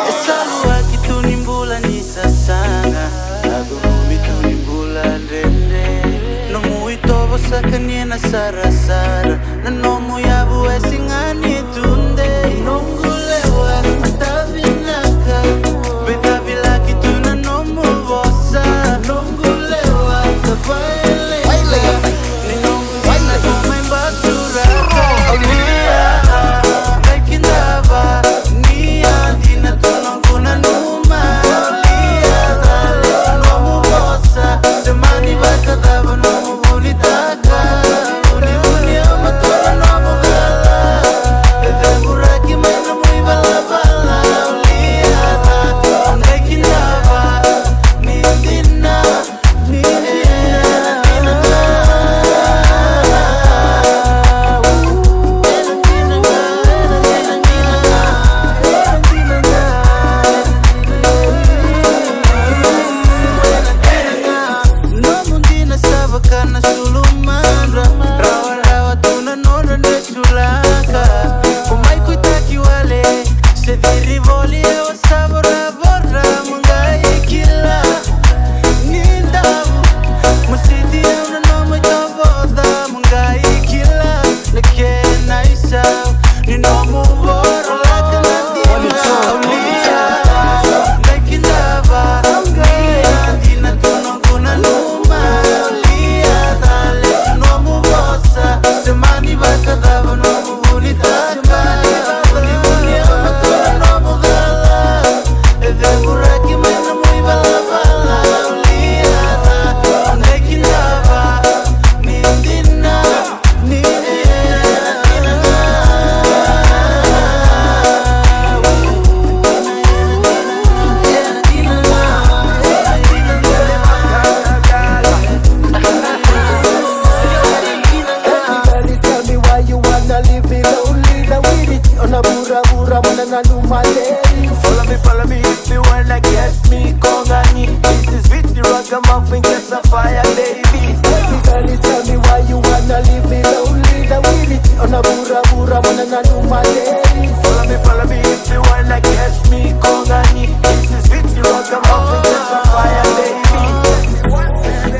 Esalua kitunimbula nisasanga Agumumi tunimbula ndende Nomu itobo sakaniena sarasara Nanomu yabu esingani tunde Nongulewa matavinaka Betavila kituna nomu vosa Nongulewa tapaeleka Ninonguna kuma imbasuraka Kaikindava Niandina tunonguna numa Liadale nomu vosa Demani vakadava nomu vulitaka Univuni amatora nomu gala Evemuraki maina muivala vala Liada Kaikindava Niandina Nomundina savakana sulumandra Rawa tuna nona nesulaka Kumai kuitaki wale Sediri voli ewa sabora borra Mungai kila Nindavu Musiti euna nomu itoboda Mungai kila Lekena isau Ninomu borra laka nadima Ulia Kaikindava Niandina tunonguna numa Ulia dale nomu vosa Semani vakadava nomu vulitaka Univuni amatora nomu gala Evemuraki maina muivala vala Ulia da Kaikindava Niandina Everybody tell me why you wanna live it lonely. Now with it on a bura wanna know my lady. Follow me if you wanna catch me, Kongani. This is Vitty Ragamuffin, catch a fire, baby. Everybody tell me why you wanna live it lonely. Now with it on a bura wanna know my lady. Follow me if you wanna catch me, Kongani. This is Vitty Ragamuffin, catch a fire, baby.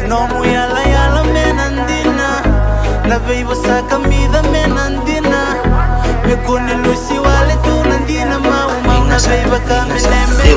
Nomu yala yala menandina Na veivo sa comida menandina Me kune lusi wale tu nandina Mau na veiva kame lembe